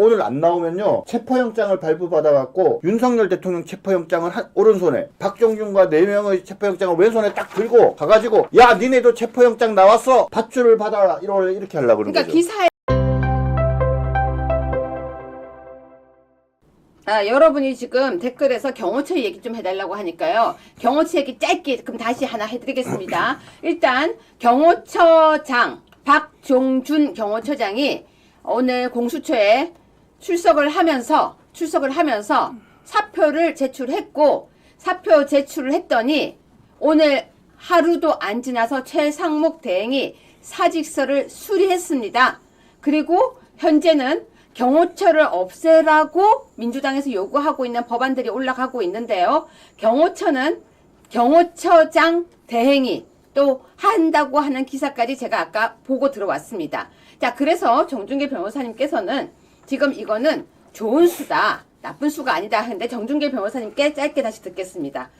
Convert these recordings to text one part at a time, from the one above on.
오늘 안 나오면요 체포영장을 발부받아갖고 윤석열 대통령 체포영장을 오른손에, 박종준과 4명의 체포영장을 왼손에 딱 들고 가가지고 야 니네도 체포영장 나왔어 밧줄을 받아라 이렇게 하려고 그러는 그러니까 거죠. 기사에 여러분이 지금 댓글에서 경호처 얘기 좀 해달라고 하니까요. 경호처 얘기 짧게 그럼 다시 하나 해드리겠습니다. 일단 경호처장 박종준 경호처장이 오늘 공수처에 출석을 하면서 사표를 제출했고, 사표 제출을 했더니 오늘 하루도 안 지나서 최상목 대행이 사직서를 수리했습니다. 그리고 현재는 경호처를 없애라고 민주당에서 요구하고 있는 법안들이 올라가고 있는데요. 경호처는 경호처장 대행이 또 한다고 하는 기사까지 제가 아까 보고 들어왔습니다. 자, 그래서 정준계 변호사님께서는 지금 이거는 좋은 수다, 나쁜 수가 아니다 하는데 정준계 변호사님께 짧게 다시 듣겠습니다.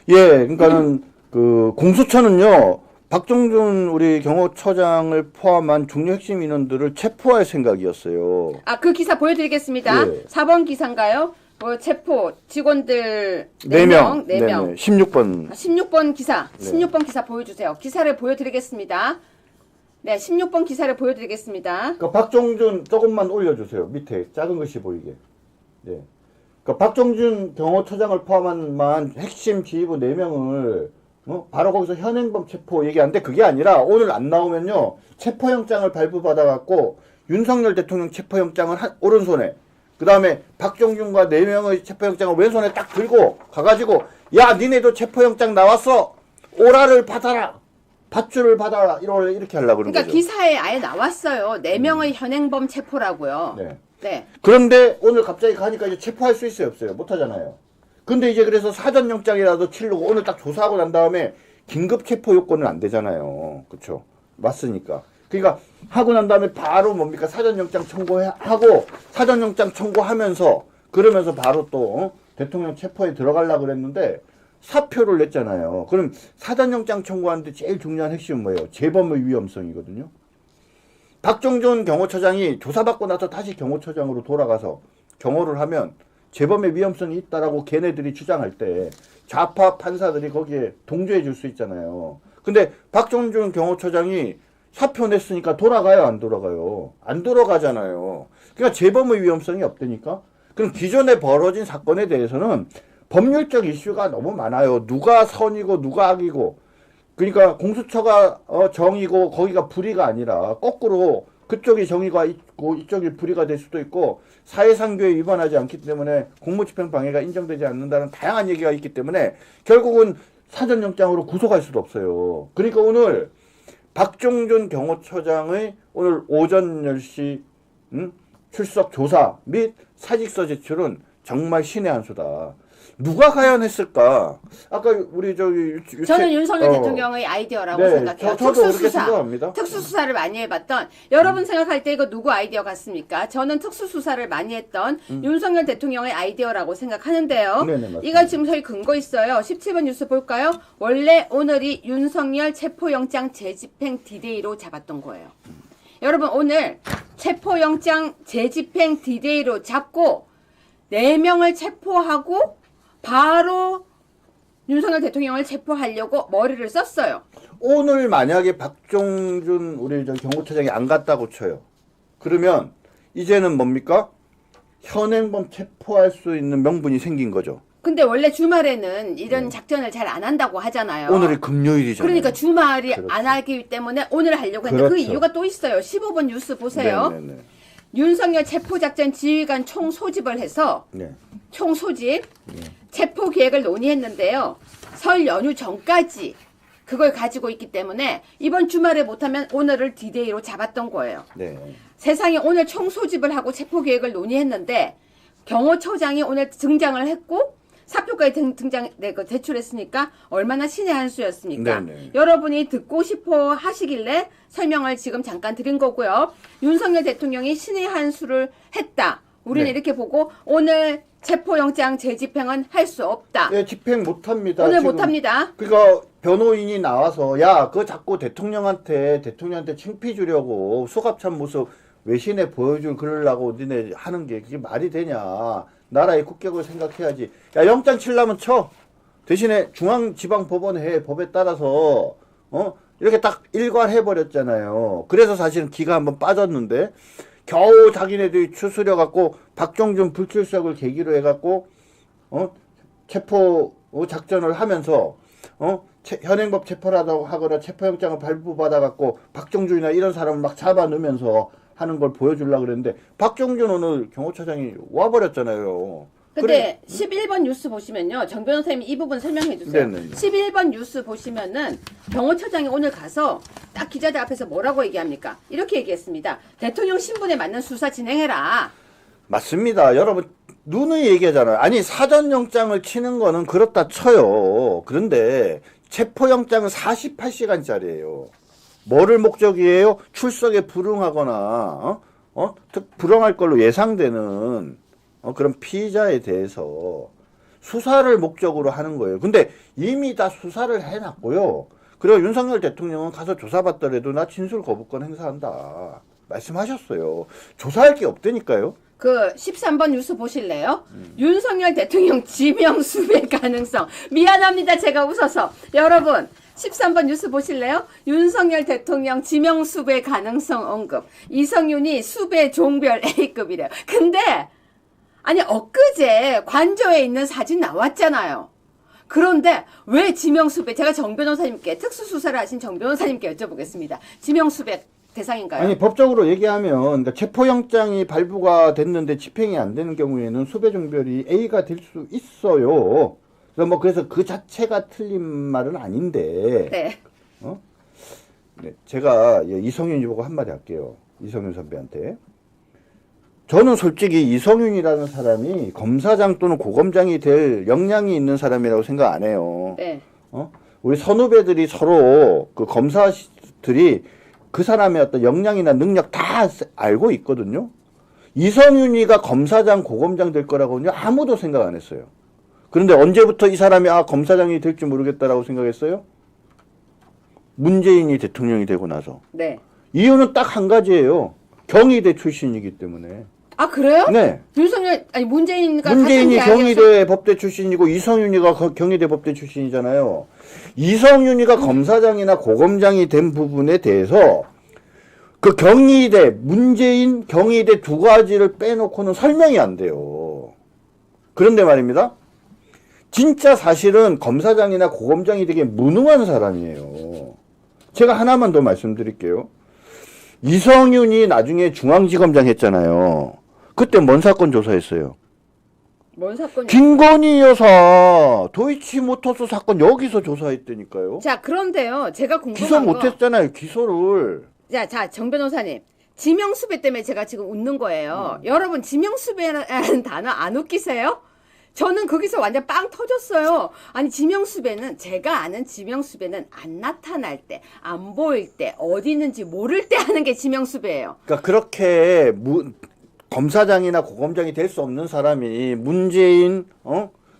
예, 그러니까는 그 공수처는요 박종준 우리 경호처장을 포함한 중요 핵심 인원들을 체포할 생각이었어요. 그 기사 보여드리겠습니다. 예. 4번 기사인가요? 체포 직원들 4명. 4명. 16번. 16번 기사. 네. 16번 기사 보여주세요. 기사를 보여드리겠습니다. 네, 16번 기사를 보여드리겠습니다. 그러니까 박종준 조금만 올려주세요. 밑에 작은 글씨 보이게. 네. 그러니까 박종준 경호처장을 포함한 핵심 지휘부 4명을 바로 거기서 현행범 체포 얘기하는데 그게 아니라 오늘 안 나오면요 체포영장을 발부받아갖고 윤석열 대통령 체포영장을 오른손에, 그 다음에 박종준과 4명의 체포영장을 왼손에 딱 들고 가가지고 야 니네도 체포영장 나왔어 오라를 받아라 밧줄을 받아라 이렇게 하려고 그러는 그러니까 거죠. 기사에 아예 나왔어요. 4명의 현행범 체포라고요. 네. 네. 그런데 오늘 갑자기 가니까 이제 체포할 수 있어요 없어요? 못하잖아요. 근데 이제 그래서 사전영장이라도 치르고 오늘 딱 조사하고 난 다음에 긴급 체포 요건은 안 되잖아요. 그쵸? 맞으니까. 그러니까 하고 난 다음에 바로 뭡니까? 사전영장 청구하고 사전영장 청구하면서 그러면서 바로 또 대통령 체포에 들어가려고 그랬는데 사표를 냈잖아요. 그럼 사전영장 청구하는데 제일 중요한 핵심은 뭐예요? 재범의 위험성이거든요. 박종준 경호처장이 조사받고 나서 다시 경호처장으로 돌아가서 경호를 하면 재범의 위험성이 있다라고 걔네들이 주장할 때 좌파 판사들이 거기에 동조해 줄 수 있잖아요. 근데 박종준 경호처장이 사표 냈으니까 돌아가요, 안 돌아가요? 안 돌아가잖아요. 그러니까 재범의 위험성이 없다니까? 그럼 기존에 벌어진 사건에 대해서는 법률적 이슈가 너무 많아요. 누가 선이고 누가 악이고. 그러니까 공수처가 정이고 거기가 불의가 아니라 거꾸로 그쪽이 정의가 있고 이쪽이 불의가 될 수도 있고 사회상규에 위반하지 않기 때문에 공무집행 방해가 인정되지 않는다는 다양한 얘기가 있기 때문에 결국은 사전영장으로 구속할 수도 없어요. 그러니까 오늘 박종준 경호처장의 오늘 오전 10시 출석 조사 및 사직서 제출은 정말 신의 한 수다. 누가 과연 했을까? 아까 우리 저기 저는 윤석열 대통령의 아이디어라고 네, 생각해요. 저도 그렇게 생각합니다. 특수수사를 많이 해봤던 여러분 생각할 때 이거 누구 아이디어 같습니까? 저는 특수수사를 많이 했던 윤석열 대통령의 아이디어라고 생각하는데요. 네네, 맞습니다. 이거 지금 저희 근거 있어요. 17번 뉴스 볼까요? 원래 오늘이 윤석열 체포영장 재집행 디데이로 잡았던 거예요. 여러분 오늘 체포영장 재집행 디데이로 잡고 4명을 체포하고 바로 윤석열 대통령을 체포하려고 머리를 썼어요. 오늘 만약에 박종준 우리 저 경호처장이 안 갔다고 쳐요. 그러면 이제는 뭡니까? 현행범 체포할 수 있는 명분이 생긴 거죠. 근데 원래 주말에는 이런 작전을 잘 안 한다고 하잖아요. 오늘이 금요일이잖아요. 그러니까 주말이 그렇죠. 안 하기 때문에 오늘 하려고 했는데 그 그렇죠. 이유가 또 있어요. 15번 뉴스 보세요. 네네네. 윤석열 체포작전 지휘관 총소집을 해서 네. 총소집 체포 계획을 논의했는데요. 설 연휴 전까지 그걸 가지고 있기 때문에 이번 주말에 못하면 오늘을 디데이로 잡았던 거예요. 네. 세상에 오늘 총소집을 하고 체포 계획을 논의했는데 경호처장이 오늘 등장을 했고 사표까지 제출했으니까 얼마나 신의 한 수였습니까? 네네. 여러분이 듣고 싶어 하시길래 설명을 지금 잠깐 드린 거고요. 윤석열 대통령이 신의 한 수를 했다. 우리는 네. 이렇게 보고 오늘 체포영장 재집행은 할 수 없다. 예, 집행 못합니다. 오늘 지금. 못합니다. 그러니까 변호인이 나와서 야, 그거 자꾸 대통령한테 창피 주려고 수갑찬 모습 외신에 보여줄 그러려고 니네 하는 게 그게 말이 되냐. 나라의 국격을 생각해야지. 야, 영장 칠라면 쳐. 대신에 중앙지방법원 해. 법에 따라서 이렇게 딱 일괄해버렸잖아요. 그래서 사실은 기가 한번 빠졌는데 겨우 자기네들이 추스려 갖고 박종준 불출석을 계기로 해갖고 체포 작전을 하면서 현행법 체포라고 하거나 체포영장을 발부받아 갖고 박종준이나 이런 사람을 막 잡아넣으면서 하는 걸 보여주려고 그랬는데 박종준 오늘 경호처장이 와버렸잖아요. 근데 11번 뉴스 보시면요. 정 변호사님 이 부분 설명해 주세요. 네네네. 11번 뉴스 보시면은 경호처장이 오늘 가서 딱 기자들 앞에서 뭐라고 얘기합니까? 이렇게 얘기했습니다. 대통령 신분에 맞는 수사 진행해라. 맞습니다. 여러분 누누이 얘기하잖아요. 아니 사전영장을 치는 거는 그렇다 쳐요. 그런데 체포영장은 48시간짜리예요. 뭐를 목적이에요? 출석에 불응하거나 불응할 걸로 예상되는 그런 피의자에 대해서 수사를 목적으로 하는 거예요. 근데 이미 다 수사를 해놨고요. 그리고 윤석열 대통령은 가서 조사받더라도 나 진술 거부권 행사한다 말씀하셨어요. 조사할 게 없다니까요. 그 13번 뉴스 보실래요? 윤석열 대통령 지명 수배 가능성. 미안합니다. 제가 웃어서. 여러분 13번 뉴스 보실래요? 윤석열 대통령 지명 수배 가능성 언급. 이성윤이 수배 종별 A급이래요. 근데 아니 엊그제 관저에 있는 사진 나왔잖아요. 그런데 왜 지명수배? 제가 정 변호사님께 특수수사를 하신 정 변호사님께 여쭤보겠습니다. 지명수배 대상인가요? 아니 법적으로 얘기하면 그러니까 체포영장이 발부가 됐는데 집행이 안 되는 경우에는 수배 종별이 A가 될 수 있어요. 그래서 그 자체가 틀린 말은 아닌데. 네. 네, 제가 이성윤이 보고 한마디 할게요. 이성윤 선배한테. 저는 솔직히 이성윤이라는 사람이 검사장 또는 고검장이 될 역량이 있는 사람이라고 생각 안 해요. 네. 우리 선후배들이 서로 그 검사들이 그 사람의 어떤 역량이나 능력 다 알고 있거든요. 이성윤이가 검사장, 고검장 될 거라고는 아무도 생각 안 했어요. 그런데 언제부터 이 사람이 검사장이 될지 모르겠다라고 생각했어요? 문재인이 대통령이 되고 나서. 네. 이유는 딱 한 가지예요. 경희대 출신이기 때문에. 아 그래요? 네. 문재인이 경희대 법대 출신이고 이성윤이가 경희대 법대 출신이잖아요. 이성윤이가 검사장이나 고검장이 된 부분에 대해서 그 경희대, 문재인, 경희대 두 가지를 빼놓고는 설명이 안 돼요. 그런데 말입니다. 진짜 사실은 검사장이나 고검장이 되게 무능한 사람이에요. 제가 하나만 더 말씀드릴게요. 이성윤이 나중에 중앙지검장 했잖아요. 그때 뭔 사건 조사했어요? 뭔 사건이요? 김건희 여사 도이치모터스 사건 여기서 조사했다니까요. 자 그런데요. 제가 궁금한 기소 거. 못했잖아요. 기소를. 자, 정 변호사님. 지명수배 때문에 제가 지금 웃는 거예요. 여러분, 지명수배라는 단어 안 웃기세요? 저는 거기서 완전 빵 터졌어요. 아니, 지명수배는, 제가 아는 지명수배는 안 나타날 때, 안 보일 때, 어디 있는지 모를 때 하는 게 지명수배예요. 그러니까 그렇게 검사장이나 고검장이 될 수 없는 사람이 문재인,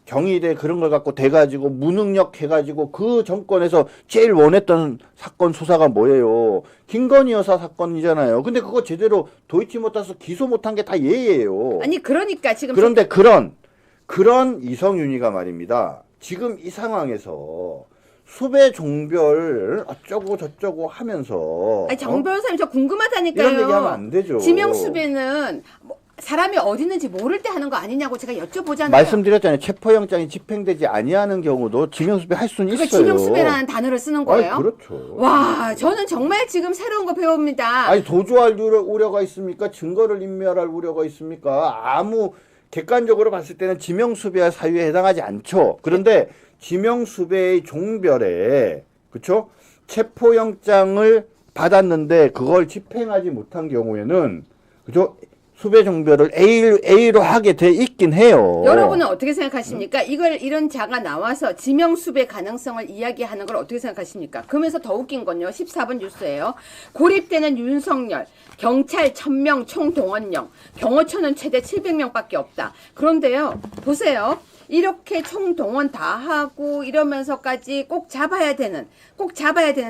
경희대 그런 걸 갖고 돼가지고 무능력 해가지고 그 정권에서 제일 원했던 사건 수사가 뭐예요? 김건희 여사 사건이잖아요. 근데 그거 제대로 도이치모터스 기소 못한 게 다 얘예요. 아니 그러니까 지금 그런데 그런 이성윤이가 말입니다. 지금 이 상황에서 수배 종별 어쩌고 저쩌고 하면서 아니 정 변호사님 저 궁금하다니까요. 이런 얘기하면 안 되죠. 지명수배는 사람이 어디 있는지 모를 때 하는 거 아니냐고 제가 여쭤보잖아요. 말씀드렸잖아요. 체포영장이 집행되지 아니하는 경우도 지명수배 할 수는 있어요. 지명수배라는 단어를 쓰는 거예요? 아니, 그렇죠. 와, 저는 정말 지금 새로운 거 배웁니다. 아니 도주할 우려가 있습니까? 증거를 인멸할 우려가 있습니까? 아무 객관적으로 봤을 때는 지명수배와 사유에 해당하지 않죠. 그런데 지명수배의 종별에 그렇죠? 체포영장을 받았는데 그걸 집행하지 못한 경우에는 그죠? 수배 종별을 A로 하게 돼 있긴 해요. 여러분은 어떻게 생각하십니까? 이런 자가 나와서 지명수배 가능성을 이야기하는 걸 어떻게 생각하십니까? 그러면서 더 웃긴 건요. 14번 뉴스예요. 고립되는 윤석열, 경찰 1000명 총동원령, 경호처는 최대 700명밖에 없다. 그런데요. 보세요. 이렇게 총동원 다 하고 이러면서까지 꼭 잡아야 되는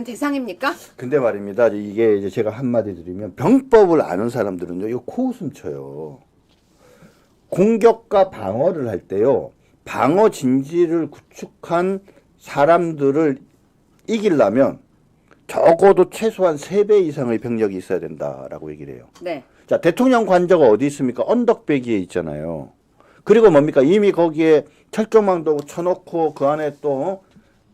대상입니까? 근데 말입니다. 이게 이제 제가 한마디 드리면 병법을 아는 사람들은요, 이거 코웃음 쳐요. 공격과 방어를 할 때요, 방어 진지를 구축한 사람들을 이기려면 적어도 최소한 3배 이상의 병력이 있어야 된다라고 얘기를 해요. 네. 자, 대통령 관저가 어디 있습니까? 언덕배기에 있잖아요. 그리고 뭡니까? 이미 거기에 철조망도 쳐놓고 그 안에 또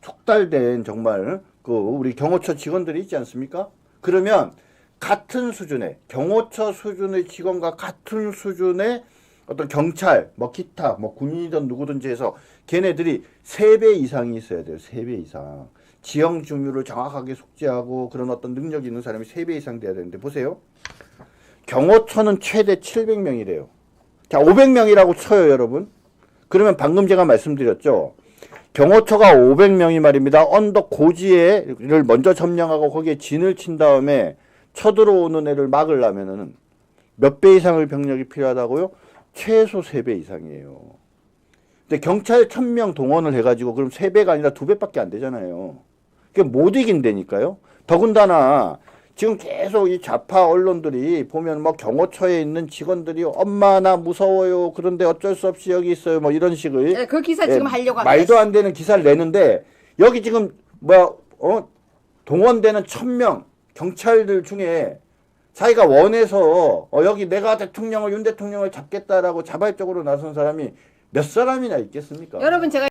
촉달된 정말 그 우리 경호처 직원들이 있지 않습니까? 그러면 같은 수준의 경호처 수준의 직원과 같은 수준의 어떤 경찰, 뭐 기타, 뭐 군인이든 누구든지 해서 걔네들이 3배 이상이 있어야 돼요. 3배 이상. 지형 중유를 정확하게 숙지하고 그런 어떤 능력이 있는 사람이 3배 이상 돼야 되는데 보세요. 경호처는 최대 700명이래요. 자, 500명이라고 쳐요, 여러분. 그러면 방금 제가 말씀드렸죠. 경호처가 500명이 말입니다. 언덕 고지에를 먼저 점령하고 거기에 진을 친 다음에 쳐들어오는 애를 막으려면은 몇 배 이상의 병력이 필요하다고요? 최소 3배 이상이에요. 근데 경찰 1000명 동원을 해가지고 그럼 3배가 아니라 2배밖에 안 되잖아요. 그게 못 이긴다니까요. 더군다나 지금 계속 이 좌파 언론들이 보면 뭐 경호처에 있는 직원들이 엄마 나 무서워요. 그런데 어쩔 수 없이 여기 있어요. 뭐 이런 식의 네, 그 기사 지금 하려고 합니다. 말도 안 되는 기사를 내는데 여기 지금 동원되는 1000명 경찰들 중에 자기가 원해서 여기 내가 대통령을 윤 대통령을 잡겠다라고 자발적으로 나선 사람이 몇 사람이나 있겠습니까? 여러분 제가